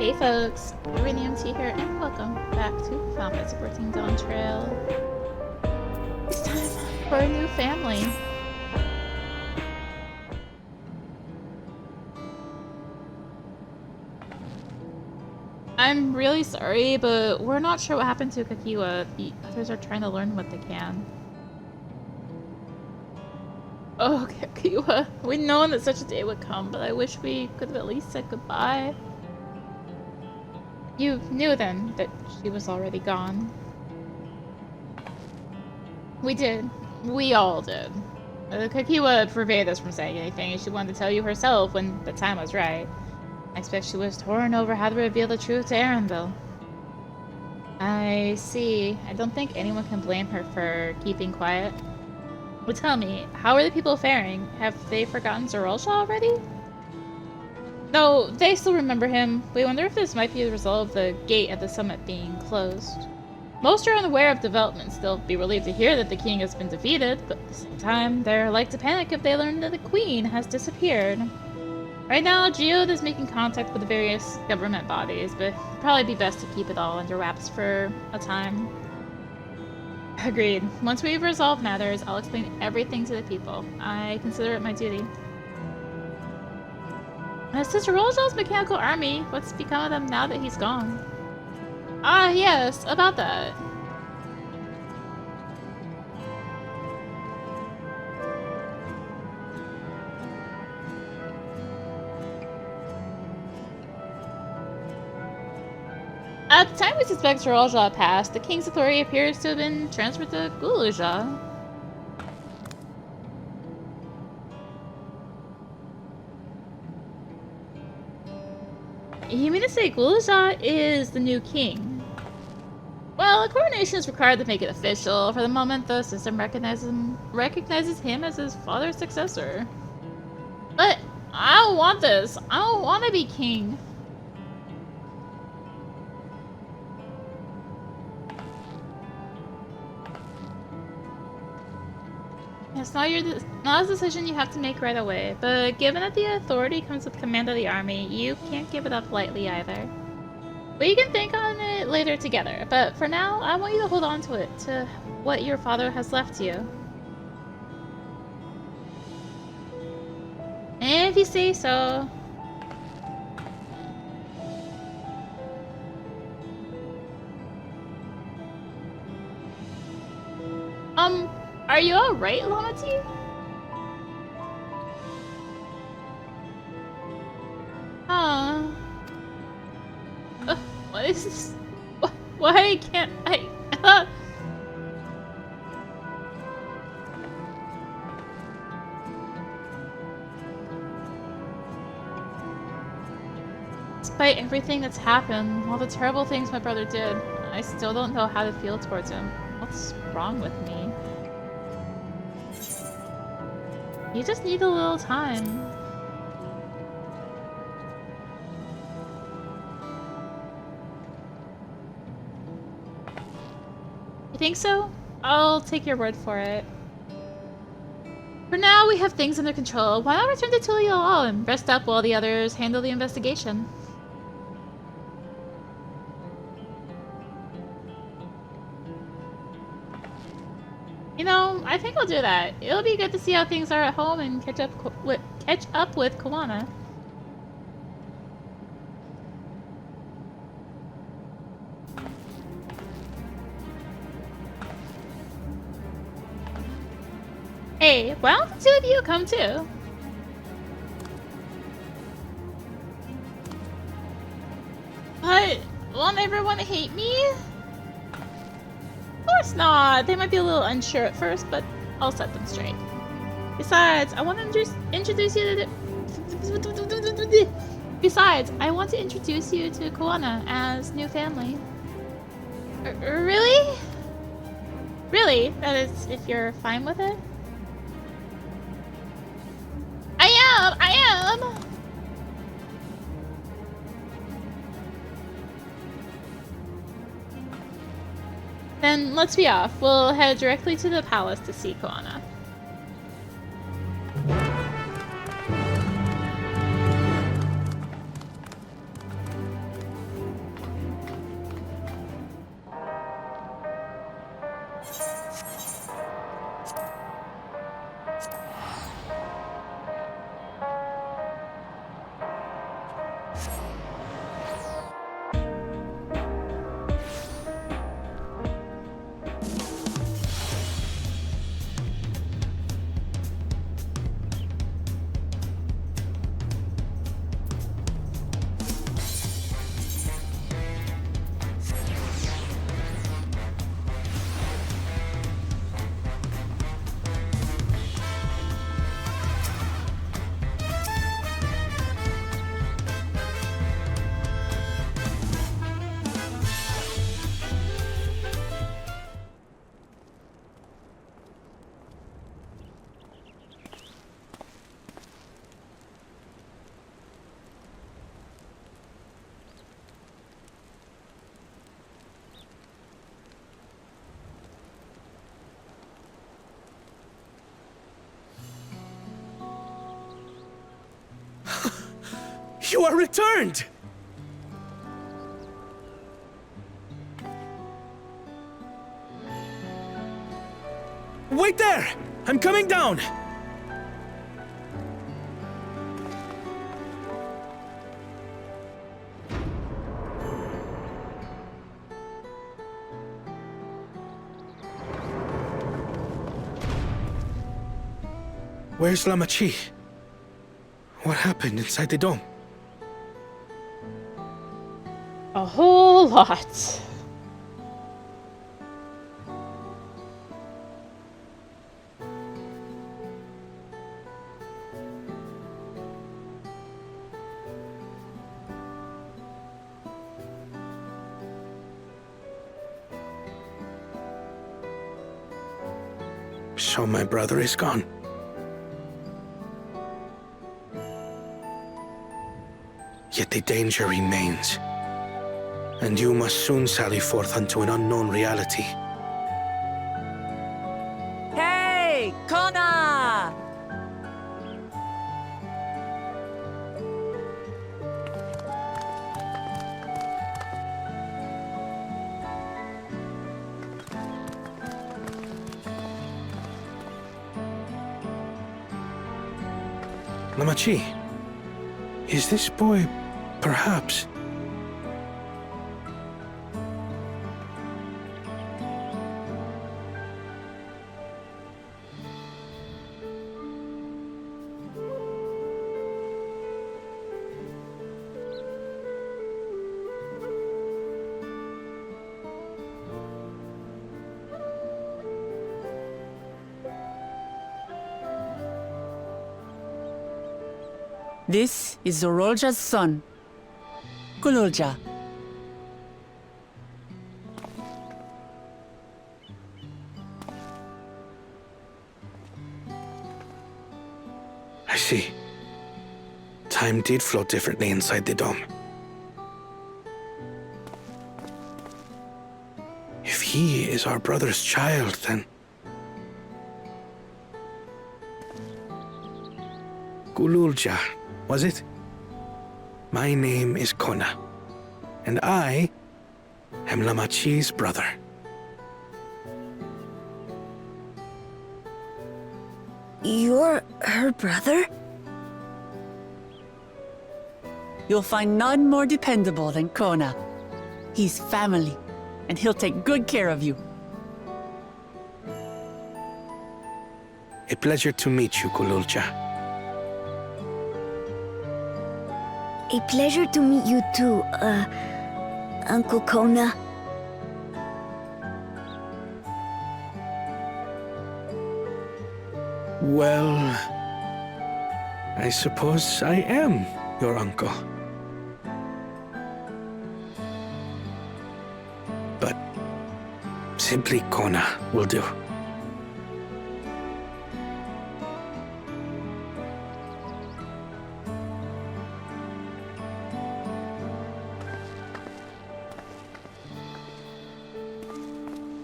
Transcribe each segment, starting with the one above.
Hey folks, rinimt here, and welcome back to Final Fantasy XIV Dawntrail. It's time for a new family. I'm really sorry, but we're not sure what happened to Kakiwa. The others are trying to learn what they can. Oh, Kakiwa, we'd known that such a day would come, but I wish we could have at least said goodbye. You knew then that she was already gone. We did. We all did. Kakiwa forbade us from saying anything, and she wanted to tell you herself when the time was right. I expect she was torn over how to reveal the truth to Erenville. I see. I don't think anyone can blame her for keeping quiet. But tell me, how are the people faring? Have they forgotten Tuliyollal already? No, they still remember him. We wonder if this might be the result of the gate at the summit being closed. Most are unaware of developments. They'll be relieved to hear that the king has been defeated, but at the same time, they're like to panic if they learn that the queen has disappeared. Right now, Geode is making contact with the various government bodies, but it'd probably be best to keep it all under wraps for a time. Agreed. Once we've resolved matters, I'll explain everything to the people. I consider it my duty. As to Tuliyollal's mechanical army, what's become of them now that he's gone? Ah, yes, about that. At the time we suspect Gulool Ja passed, the king's authority appears to have been transferred to Gulool Ja. You mean to say Gulool Ja is the new king? Well, a coronation is required to make it official. For the moment, the system recognizes him as his father's successor. But I don't want this. I don't want to be king. It's not a decision you have to make right away, but given that the authority comes with command of the army, you can't give it up lightly either. We can think on it later together, but for now, I want you to hold on to it, to what your father has left you. If you say so. Are you alright, Lamati? Huh. What is this? Why can't I? Despite everything that's happened, all the terrible things my brother did, I still don't know how to feel towards him. What's wrong with me? You just need a little time. You think so? I'll take your word for it. For now, we have things under control. Why not return to Tuliyollal and rest up while the others handle the investigation? You know, I think I'll do that. It'll be good to see how things are at home and catch up with Koana. Hey, why don't the two of you come too? What? Won't everyone hate me? Of course not. They might be a little unsure at first, but I'll set them straight. Besides, I want to introduce you to Koana as new family. Really? Really? That is, if you're fine with it? I am! Then let's be off. We'll head directly to the palace to see Koana. You are returned! Wait there! I'm coming down! Where's Lamachi? What happened inside the dome? A whole lot. So my brother is gone. Yet the danger remains. And you must soon sally forth unto an unknown reality. Hey, Koana! Lamachi, is this boy, perhaps? This is Gulool Ja's son, Gulool Ja. I see. Time did flow differently inside the dome. If he is our brother's child, then... Gulool Ja, was it? My name is Koana, and I am Lamachi's brother. You're her brother? You'll find none more dependable than Koana. He's family, and he'll take good care of you. A pleasure to meet you, Gulool Ja. A pleasure to meet you too, Uncle Koana. Well, I suppose I am your uncle. But simply Koana will do.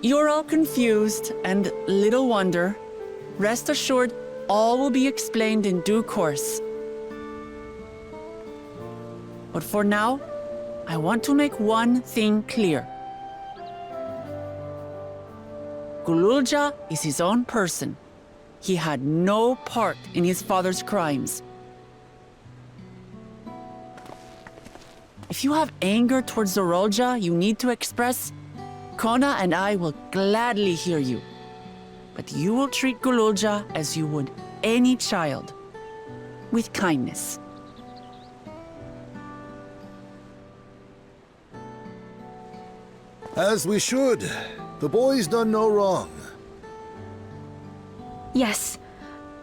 You're all confused, and little wonder. Rest assured, all will be explained in due course. But for now, I want to make one thing clear. Gulool Ja is his own person. He had no part in his father's crimes. If you have anger towards Gulool Ja you need to express, Koana and I will gladly hear you. But you will treat Gulool Ja as you would any child, with kindness. As we should. The boy's done no wrong. Yes,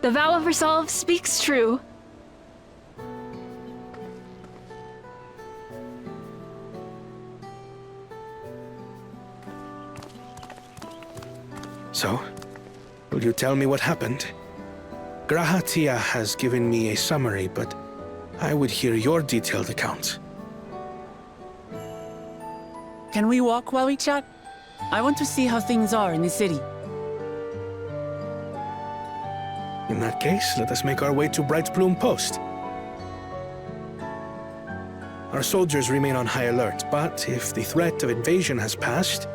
the vow of resolve speaks true. So, will you tell me what happened? Grahatia has given me a summary, but I would hear your detailed account. Can we walk while we chat? I want to see how things are in the city. In that case, let us make our way to Bright Plume Post. Our soldiers remain on high alert, but if the threat of invasion has passed,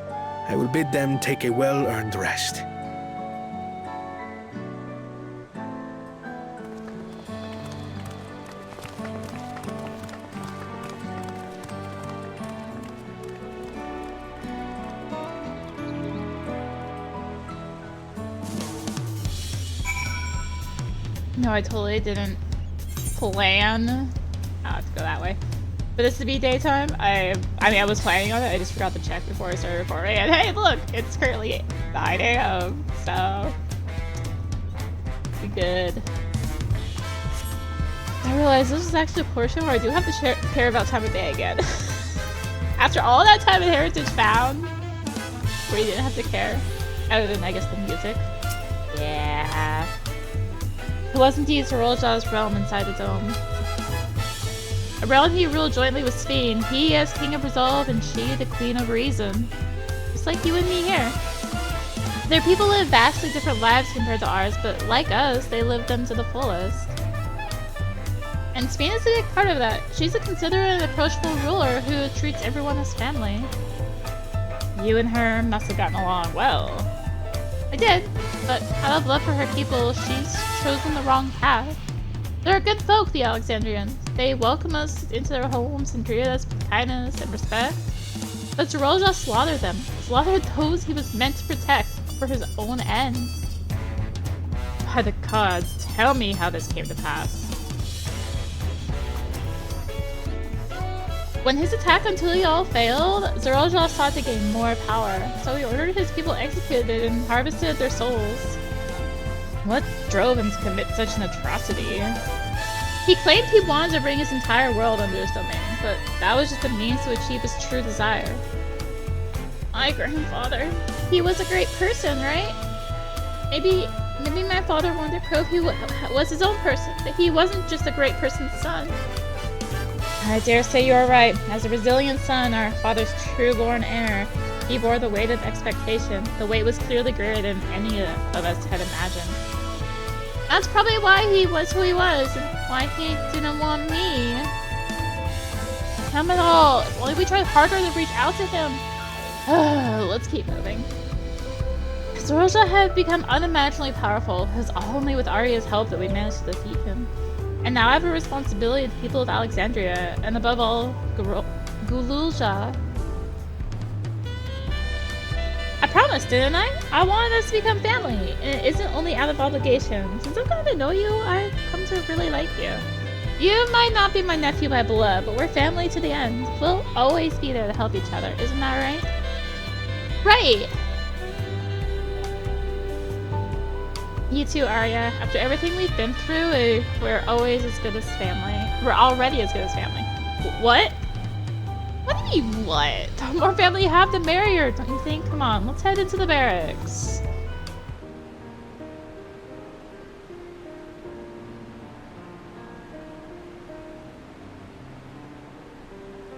I will bid them take a well-earned rest. No, I totally didn't plan. I'll have to go that way. For this to be daytime, I mean, I was planning on it. I just forgot to check before I started recording. And hey, look, it's currently 9 a.m. So, be good. I realized this is actually a portion where I do have to care about time of day again. After all that time in Heritage Found, where you didn't have to care, other than, I guess, the music. Yeah. It was indeed Gulool Ja's realm inside the dome. A realm he ruled jointly with Sphene, he as King of Resolve and she the Queen of Reason. Just like you and me here. Their people live vastly different lives compared to ours, but like us, they live them to the fullest. And Sphene is a big part of that. She's a considerate and approachable ruler who treats everyone as family. You and her must have gotten along well. I did, but out of love for her people, she's chosen the wrong path. They're good folk, the Alexandrians. They welcome us into their homes and treated us with kindness and respect. But Gulool Ja slaughtered them, slaughtered those he was meant to protect for his own ends. By the gods, tell me how this came to pass. When his attack on Tuliyollal failed, Gulool Ja sought to gain more power, so he ordered his people executed and harvested their souls. What drove him to commit such an atrocity? He claimed he wanted to bring his entire world under his domain, but that was just a means to achieve his true desire. My grandfather, he was a great person, right? Maybe my father wanted to prove he was his own person, that he wasn't just a great person's son. I dare say you are right. As a resilient son, our father's true-born heir, he bore the weight of expectation. The weight was clearly greater than any of us had imagined. That's probably why he was who he was, and why he didn't want me. Come at all. If only we tried harder to reach out to him. Let's keep moving. Gulool Ja had become unimaginably powerful. It was only with Arya's help that we managed to defeat him. And now I have a responsibility to the people of Alexandria, and above all, Gulool Ja. I promised, didn't I? I wanted us to become family, and it isn't only out of obligation. Since I've gotten to know you, I've come to really like you. You might not be my nephew by blood, but we're family to the end. We'll always be there to help each other, isn't that right? Right! You too, Arya. After everything we've been through, we're always as good as family. We're already as good as family. What? What do you mean, what? The more family you have, the merrier, don't you think? Come on, let's head into the barracks.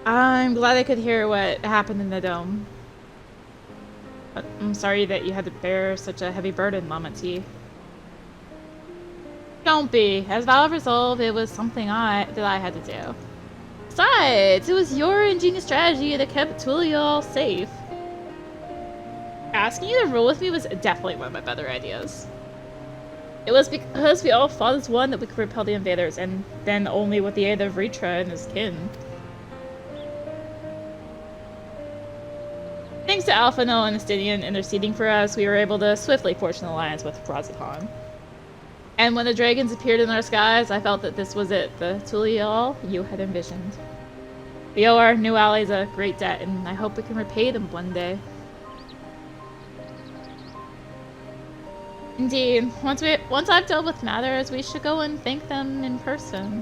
I'm glad I could hear what happened in the dome. But I'm sorry that you had to bear such a heavy burden, Mama T. Don't be. As Vow of Resolve, it was something that I had to do. Besides, it was your ingenious strategy that kept Tuliyollal safe. Asking you to rule with me was definitely one of my better ideas. It was because we all fought as one that we could repel the invaders, and then only with the aid of Ritra and his kin. Thanks to Alphino and Astidian interceding for us, we were able to swiftly forge an alliance with Razathan. And when the dragons appeared in our skies, I felt that this was it, the Tuliyollal you had envisioned. We owe our new allies a great debt, and I hope we can repay them one day. Indeed, once I've dealt with matters, we should go and thank them in person.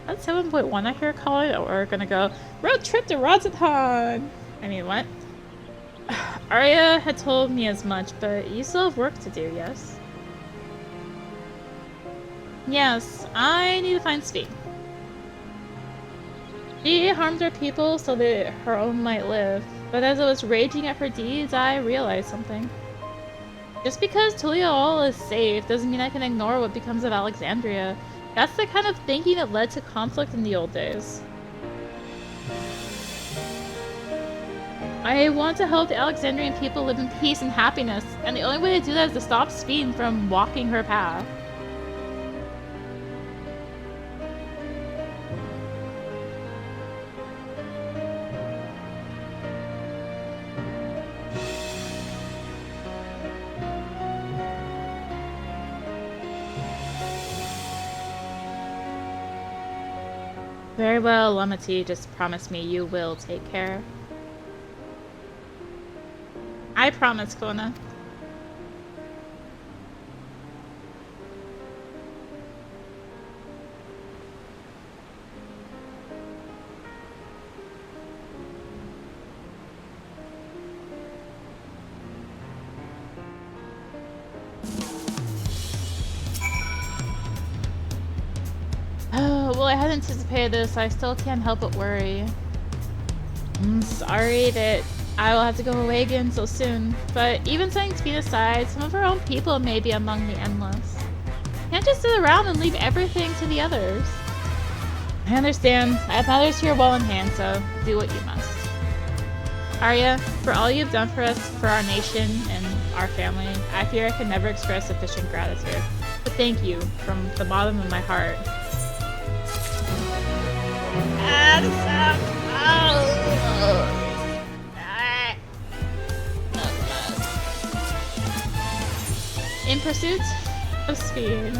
That's 7.1 I hear calling, or we're gonna go road trip to Razathan! I mean, what? Arya had told me as much, but you still have work to do, yes? Yes, I need to find Sphene. She harmed her people so that her own might live, but as I was raging at her deeds, I realized something. Just because Tuliyollal is safe doesn't mean I can ignore what becomes of Alexandria. That's the kind of thinking that led to conflict in the old days. I want to help the Alexandrian people live in peace and happiness, and the only way to do that is to stop Sphene from walking her path. Very well, Lamati, just promise me you will take care. I promise, Koana. Oh, well, I hadn't anticipated this, so I still can't help but worry. I'm sorry that I will have to go away again so soon, but even setting Sphene aside, some of our own people may be among the endless. Can't just sit around and leave everything to the others. I understand. I have matters here well in hand, so do what you must. Arya, for all you've done for us, for our nation, and our family, I fear I can never express sufficient gratitude. But thank you from the bottom of my heart. In pursuit of Sphene.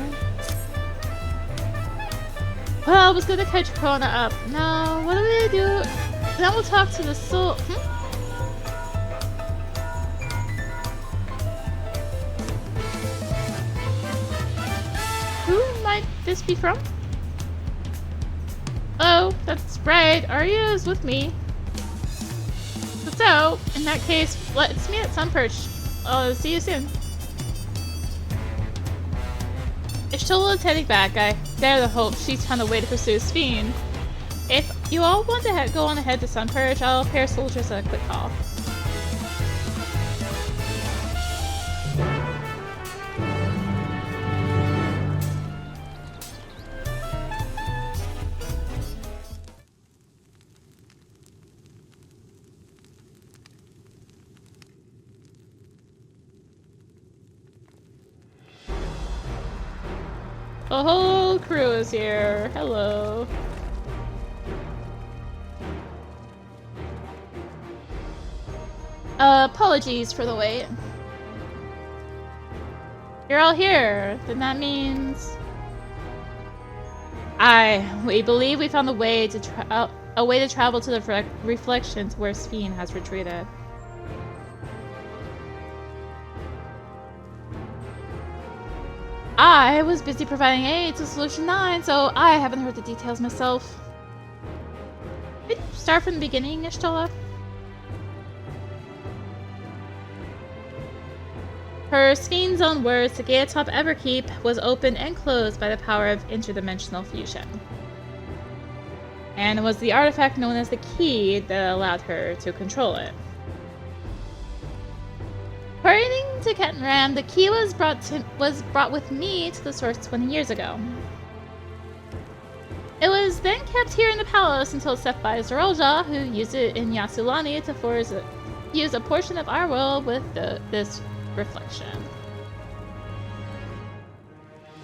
Well, I was gonna catch Koana up. No, what do we do? Then we'll talk to the soul. Who might this be from? Oh, that's right. Arya is with me. So, in that case, let's meet at Sunperch. I'll see you soon. Ishtola is heading back. I dare to hope she's found a way to pursue Sphene. If you all want to go on ahead to Sunperch, I'll pair soldiers a quick call. The whole crew is here. Hello. Apologies for the wait. You're all here. Then that means... we believe we found a way to travel to the reflections where Sphene has retreated. I was busy providing aid to Solution 9, so I haven't heard the details myself. Did you start from the beginning, Ishtola? Per Sphene's own words, the gate atop Everkeep was opened and closed by the power of interdimensional fusion. And it was the artifact known as the key that allowed her to control it. According to Kettenram, the key was brought with me to the source 20 years ago. It was then kept here in the palace until set by Gulool Ja, who used it in Yasulani to fuse a portion of our world with this reflection.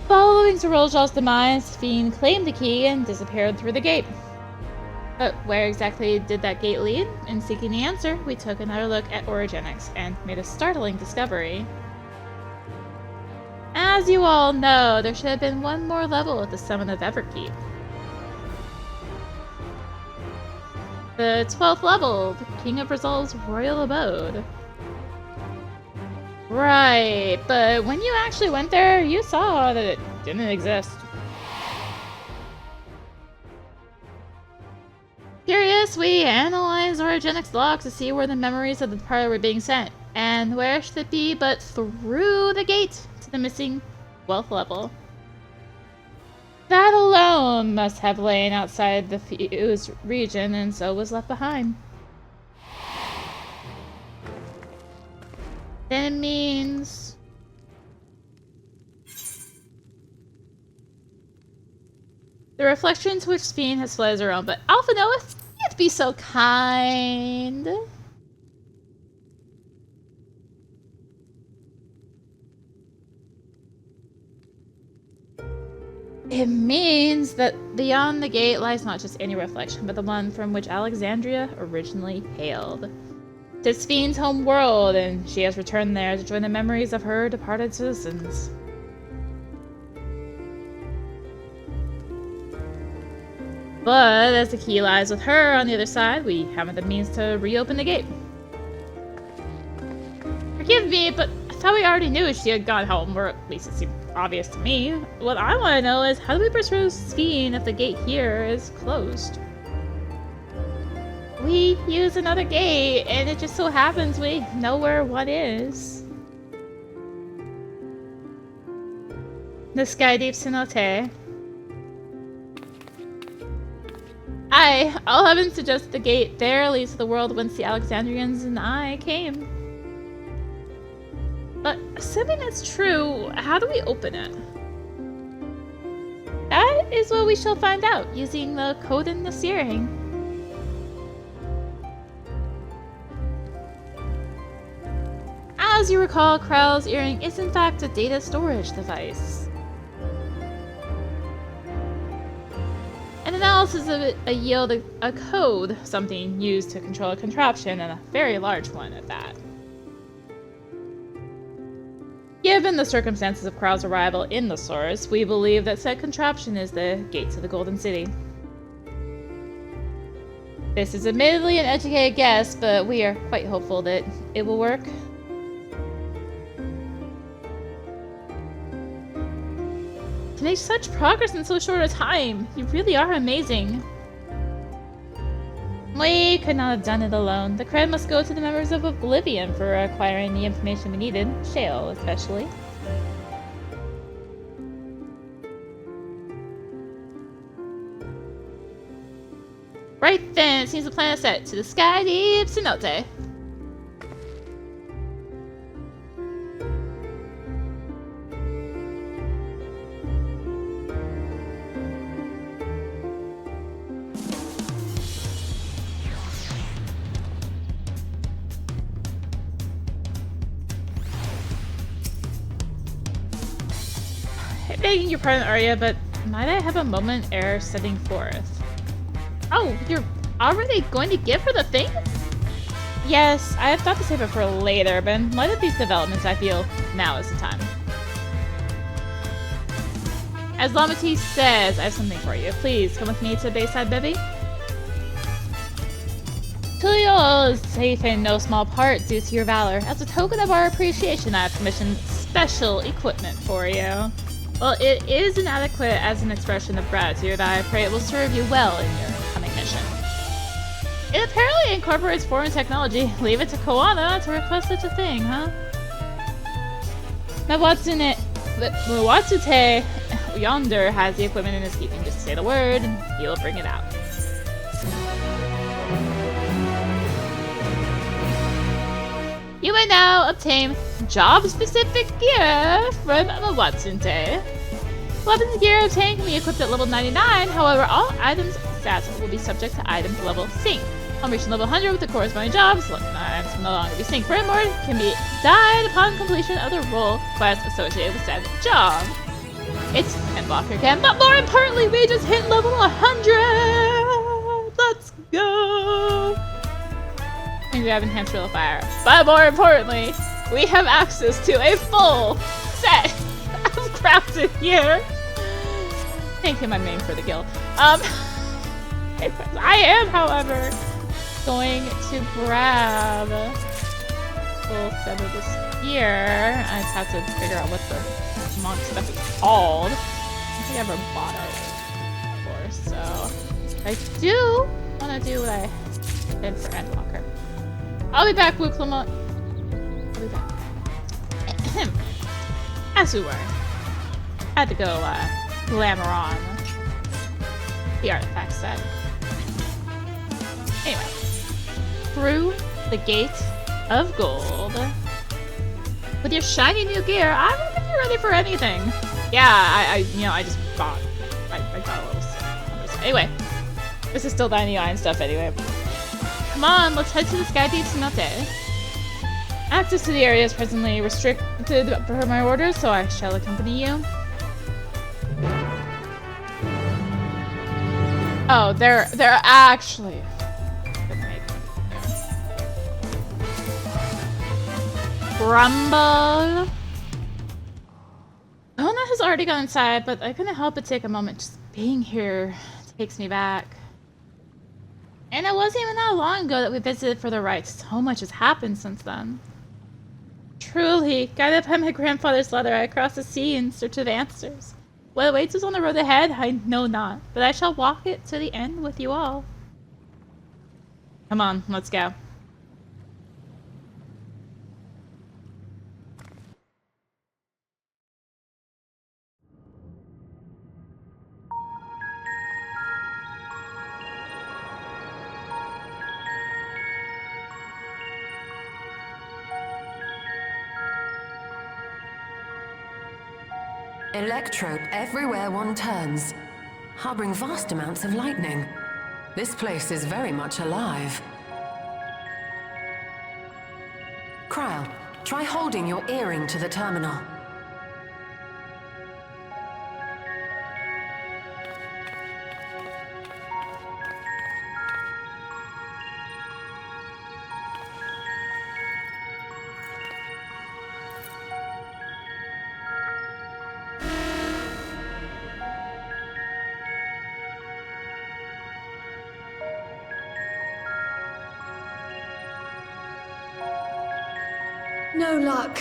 Following Gulool Ja's demise, Sphene claimed the key and disappeared through the gate. But where exactly did that gate lead? In seeking the answer, we took another look at orogenics and made a startling discovery. As you all know, there should have been one more level at the summit of Everkeep. The 12th level, the King of Resolve's royal abode. Right, but when you actually went there, you saw that it didn't exist. Curious, we analyzed orogenics logs to see where the memories of the party were being sent, and where should it be but through the gate to the missing 12th level. That alone must have lain outside the fused region, and so was left behind. Then it means... the reflection to which Sphene has fled is her own, but Alpha Noah, you'd be so kind. It means that beyond the gate lies not just any reflection, but the one from which Alexandria originally hailed. It's Sphene's home world, and she has returned there to join the memories of her departed citizens. But as the key lies with her on the other side, we haven't the means to reopen the gate. Forgive me, but I thought we already knew she had gone home, or at least it seemed obvious to me. What I want to know is, how do we persuade Sphene if the gate here is closed? We use another gate, and it just so happens we know where one is. The sky deep cenote. All heaven suggests the gate there leads to the world whence the Alexandrians and I came. But assuming that's true, how do we open it? That is what we shall find out using the code in the earring. As you recall, Krell's earring is in fact a data storage device. An analysis of it yielded a code, something used to control a contraption, and a very large one at that. Given the circumstances of Krell's arrival in the source, we believe that said contraption is the gate to the Golden City. This is admittedly an educated guess, but we are quite hopeful that it will work. To make such progress in so short a time, you really are amazing. We could not have done it alone. The credit must go to the members of Oblivion for acquiring the information we needed, Shale especially. Right then, it seems the plan is set to the sky deep cenote. Begging your pardon, Arya, but might I have a moment ere setting forth? Oh, you're already going to give her the thing? Yes, I had thought to save it for later, but in light of these developments, I feel now is the time. As Lamati says, I have something for you. Please come with me to Bayside Bevy. Tuliyollal is safe in no small part due to your valor. As a token of our appreciation, I have commissioned special equipment for you. Well, it is inadequate as an expression of gratitude. I pray it will serve you well in your coming mission. It apparently incorporates foreign technology. Leave it to Koana to request such a thing, huh? Mawatsute yonder has the equipment in his keeping. Just say the word, and he'll bring it out. You may now obtain job-specific gear from Mawatsute. Weapons and gear obtained can be equipped at level 99, however, all items' stats will be subject to item level sync. On reaching level 100 with the corresponding jobs, items will no longer be synced. Furthermore, can be died upon completion of the role quest associated with said job. It's Endwalker again, but more importantly, we just hit level 100! Let's go! And we have enhanced real fire. But more importantly, we have access to a full set of crafted gear. Thank him, I'm named for the guild. I am, however, going to grab a full set of this gear. I just have to figure out what the monk stuff is called. I don't think I ever bought it before, so I do want to do what I did for Endwalker. I'll be back, Wuklama. I'll be back. As we were. Had to go glamour on the artifact set. Anyway, through the gate of gold. With your shiny new gear, I don't think you're ready for anything. Yeah, I just bought. I got a little sick. Anyway, this is still Dandelion stuff anyway. Come on, let's head to the Sky Deep Cenote. Access to the area is presently restricted per my orders, so I shall accompany you. Oh, they're actually. Grumble. Koana has already gone inside, but I couldn't help but take a moment. Just being here takes me back. And it wasn't even that long ago that we visited for the rites. So much has happened since then. Truly, guided by my grandfather's letter, I crossed the sea in search of answers. What awaits us on the road ahead, I know not, but I shall walk it to the end with you all. Come on, let's go. Electrope everywhere one turns, harboring vast amounts of lightning. This place is very much alive. Kryl, try holding your earring to the terminal. No luck.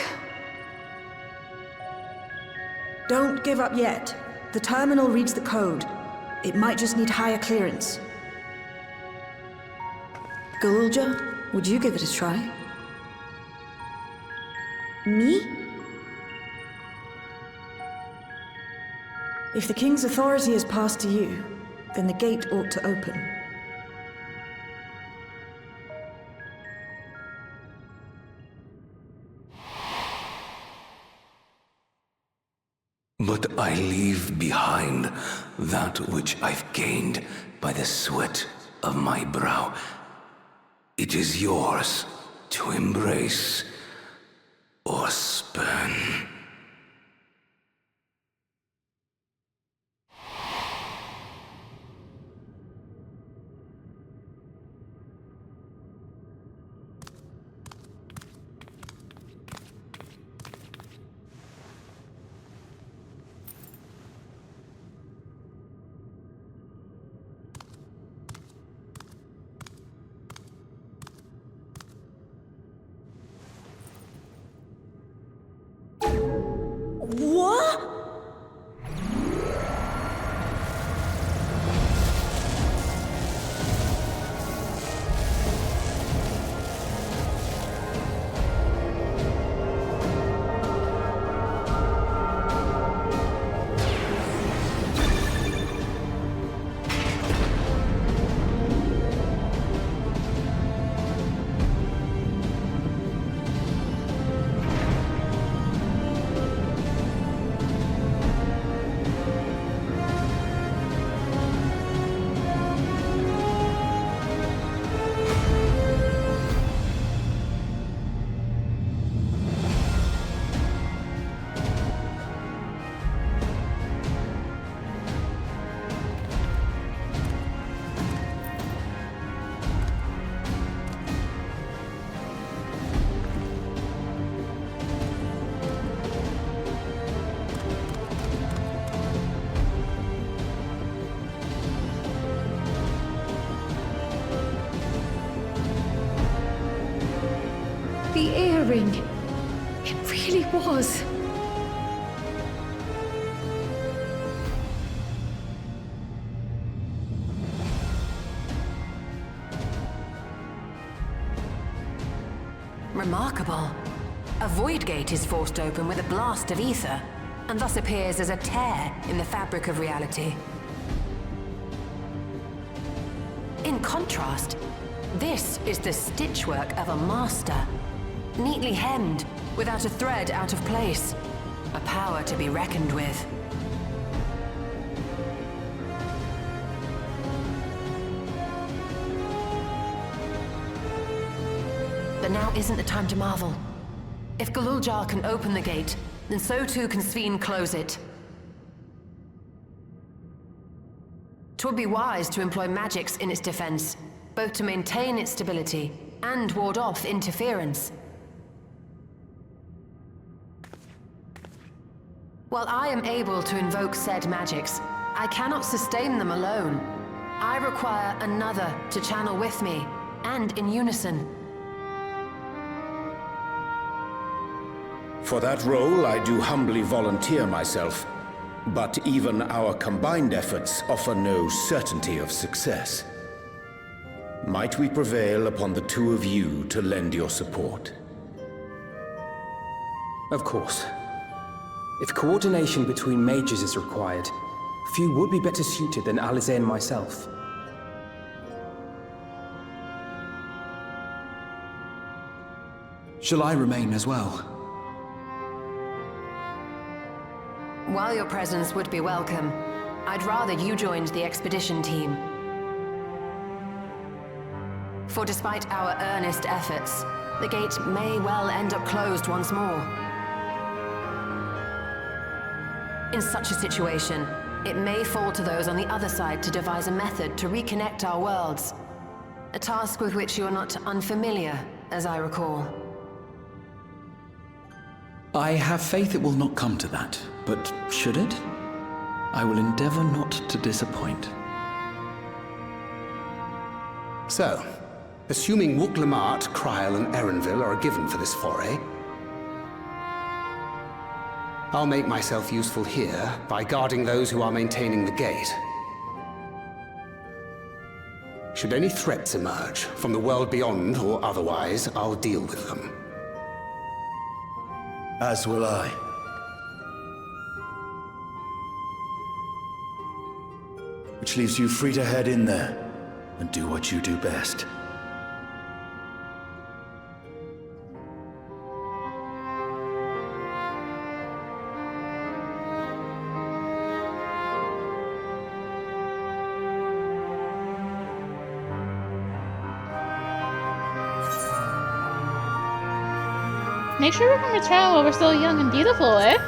Don't give up yet. The terminal reads the code. It might just need higher clearance. Gulool Ja, would you give it a try? Me? If the king's authority is passed to you, then the gate ought to open. But I leave behind that which I've gained by the sweat of my brow. It is yours to embrace or spurn. What? The earring. It really was. Remarkable. A void gate is forced open with a blast of ether, and thus appears as a tear in the fabric of reality. In contrast, this is the stitchwork of a master. Neatly hemmed, without a thread out of place. A power to be reckoned with. But now isn't the time to marvel. If Gulool Ja can open the gate, then so too can Sphene close it. 'Twould be wise to employ magics in its defense, both to maintain its stability and ward off interference. While I am able to invoke said magics, I cannot sustain them alone. I require another to channel with me, and in unison. For that role, I do humbly volunteer myself. But even our combined efforts offer no certainty of success. Might we prevail upon the two of you to lend your support? Of course. If coordination between mages is required, few would be better suited than Alize and myself. Shall I remain as well? While your presence would be welcome, I'd rather you joined the expedition team. For despite our earnest efforts, the gate may well end up closed once more. In such a situation, it may fall to those on the other side to devise a method to reconnect our worlds. A task with which you are not unfamiliar, as I recall. I have faith it will not come to that, but should it? I will endeavor not to disappoint. So, assuming Wook-Lamart, Kryl, and Erenville are a given for this foray, I'll make myself useful here by guarding those who are maintaining the gate. Should any threats emerge, from the world beyond or otherwise, I'll deal with them. As will I. Which leaves you free to head in there and do what you do best. Make sure we can return while we're still young and beautiful, eh?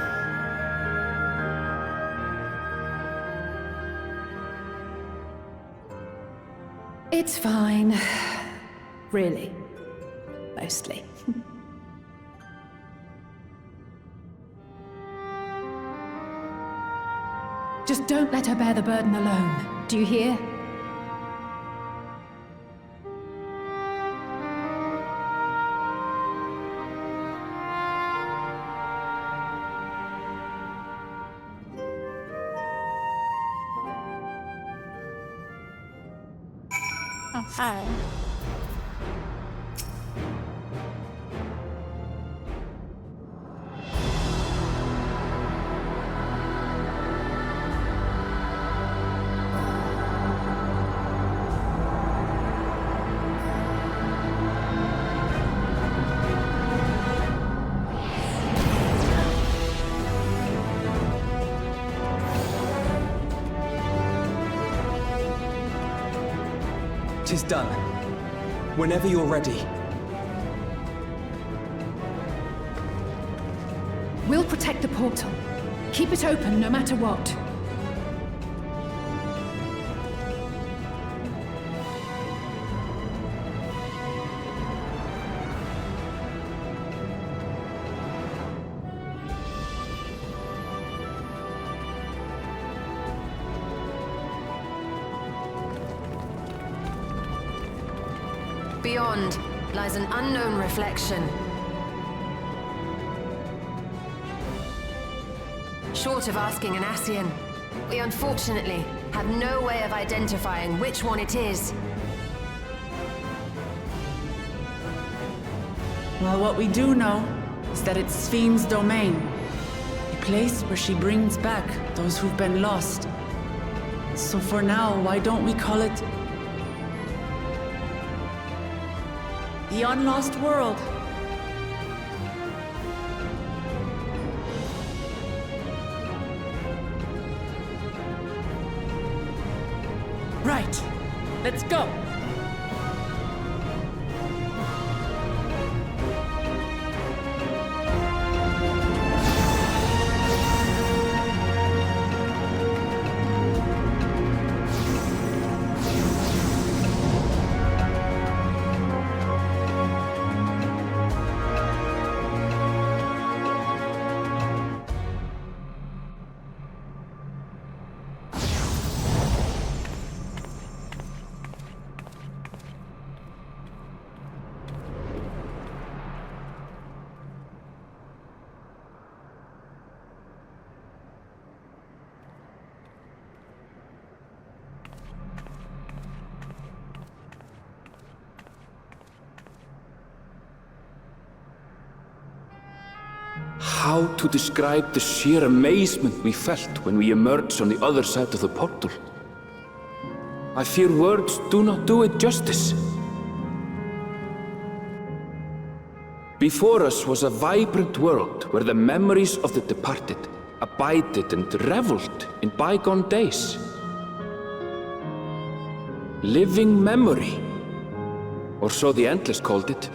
It's fine. Really. Mostly. Just don't let her bear the burden alone. Do you hear? Oh, hi. Tis done. Whenever you're ready. We'll protect the portal. Keep it open no matter what. Beyond lies an unknown reflection. Short of asking an Ascian, we unfortunately have no way of identifying which one it is. Well, what we do know is that it's Sphene's domain. A place where she brings back those who've been lost. So for now, why don't we call it the Unlost World? Right. Let's go. how to describe the sheer amazement we felt when we emerged on the other side of the portal. I fear words do not do it justice. Before us was a vibrant world where the memories of the departed abided and reveled in bygone days. Living memory, or so the Endless called it.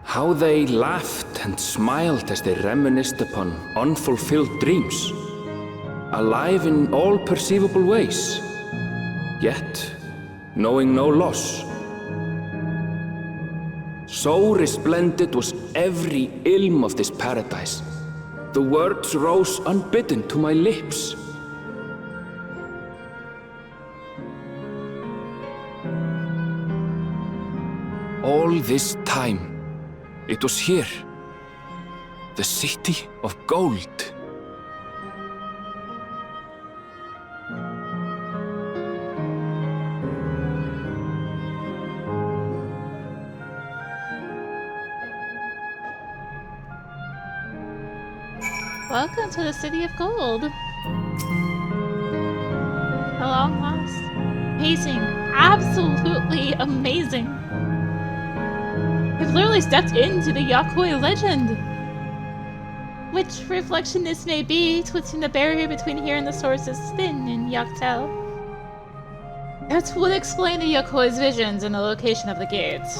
How they laughed and smiled as they reminisced upon unfulfilled dreams, alive in all perceivable ways, yet knowing no loss. So resplendent was every ilm of this paradise. The words rose unbidden to my lips. All this time, it was here, the city of gold. Welcome to the City of Gold. How long last? Amazing. Absolutely amazing. We've literally stepped into the Yakoi legend. Which reflection this may be, twisting the barrier between here and the source is thin in Yaktel. That would explain the Yakoi's visions and the location of the gates.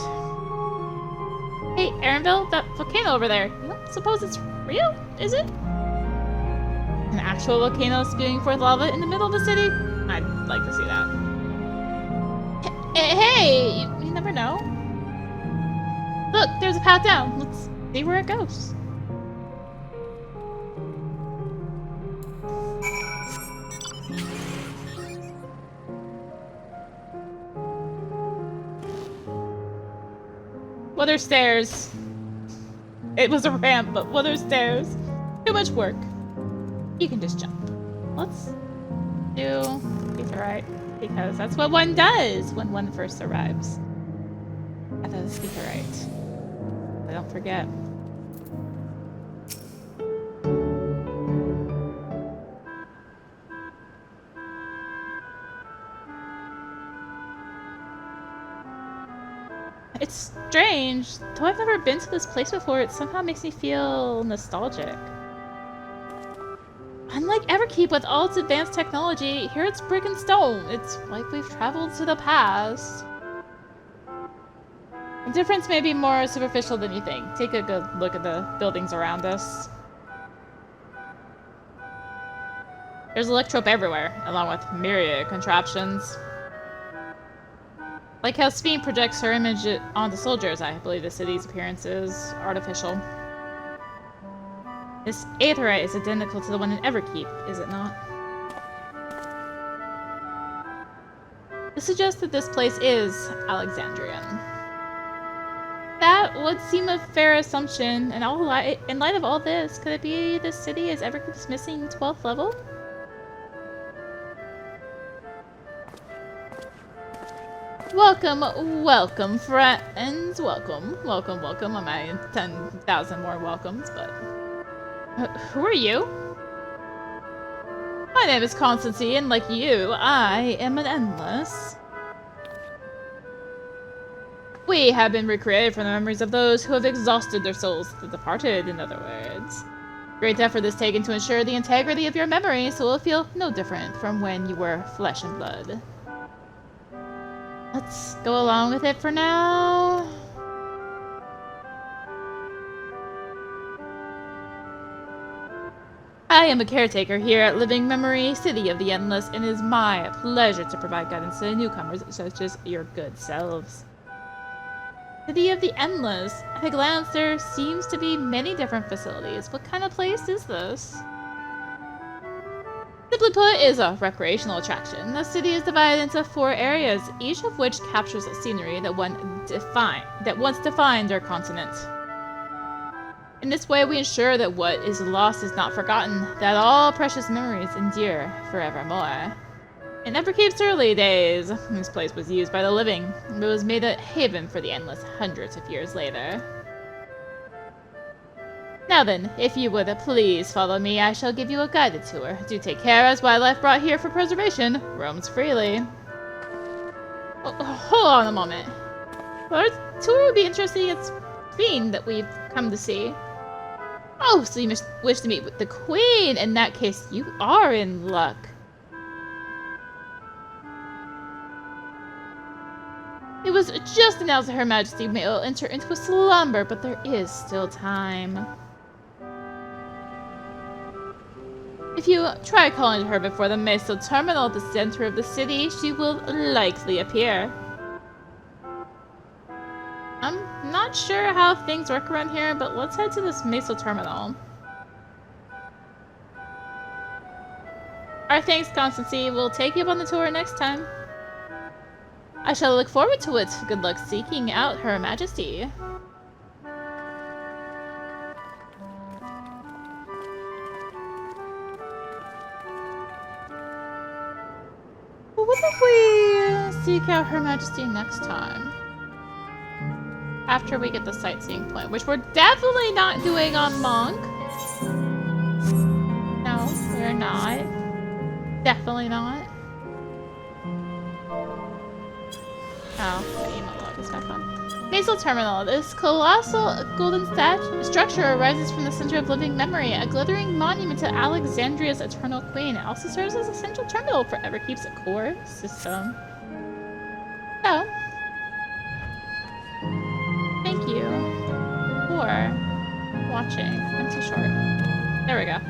Hey, Aaronville, that volcano over there, you don't suppose it's real, is it? An actual volcano spewing forth lava in the middle of the city? I'd like to see that. Hey, you never know. Look, there's a path down. Let's see where it goes. Well, there's stairs. It was a ramp, but well, there's stairs. Too much work. You can just jump. Let's do Aetheryte, because that's what one does when one first arrives. At the Aetheryte. I don't forget. It's strange. Though I've never been to this place before, it somehow makes me feel nostalgic. Unlike Everkeep with all its advanced technology, here it's brick and stone. It's like we've traveled to the past. The difference may be more superficial than you think. Take a good look at the buildings around us. There's electrope everywhere, along with myriad contraptions. Like how Sphene projects her image onto soldiers, I believe the city's appearance is artificial. This Aetheryte is identical to the one in Everkeep, is it not? This suggests that this place is Alexandrian. That would seem a fair assumption, and in light of all this, could it be this city is Everkeep's missing 12th level? Welcome, welcome, friends. Welcome, welcome, welcome. I might 10,000 more welcomes, but... who are you? My name is Constancy, and like you, I am an Endless. We have been recreated from the memories of those who have exhausted their souls, the departed, in other words. Great effort is taken to ensure the integrity of your memory, so it will feel no different from when you were flesh and blood. Let's go along with it for now. I am a caretaker here at Living Memory, City of the Endless, and it is my pleasure to provide guidance to newcomers such as your good selves. City of the Endless. At a glance, there seems to be many different facilities. What kind of place is this? Simply put, it is a recreational attraction. The city is divided into 4 areas, each of which captures a scenery that once defined our continent. In this way, we ensure that what is lost is not forgotten, that all precious memories endure forevermore. In Everkeep's early days, this place was used by the living, but was made a haven for the Endless hundreds of years later. Now then, if you would please follow me, I shall give you a guided tour. Do take care, as wildlife brought here for preservation roams freely. Oh, hold on a moment. Our tour would be interesting. It's Sphene that we've come to see. Oh, so you wish to meet with the Queen. In that case, you are in luck. It was just announced that Her Majesty may enter into a slumber, but there is still time. If you try calling to her before the Meso terminal at the center of the city, she will likely appear. I'm not sure how things work around here, but let's head to this Meso terminal. Our thanks, Constancy. We'll take you up on the tour next time. I shall look forward to it. Good luck seeking out Her Majesty. What if we seek out Her Majesty next time? After we get the sightseeing point, which we're definitely not doing on Monk. No, we're not. Definitely not. Oh, the email log is back on. Meso Terminal. This colossal golden structure arises from the center of living memory, a glittering monument to Alexandria's eternal queen. It also serves as a central terminal for Everkeep's core system. So, thank you for watching. I'm too short. There we go.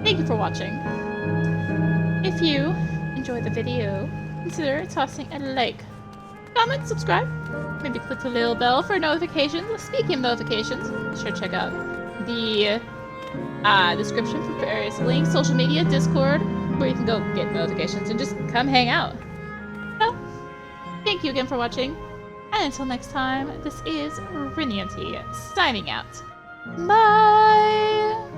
Thank you for watching. If you enjoyed the video, consider tossing a like, comment, subscribe, maybe click the little bell for notifications. Speaking of notifications, be sure to check out the description for various links, social media, Discord, where you can go get notifications and just come hang out. So, thank you again for watching, and until next time, this is rinimt signing out. Bye!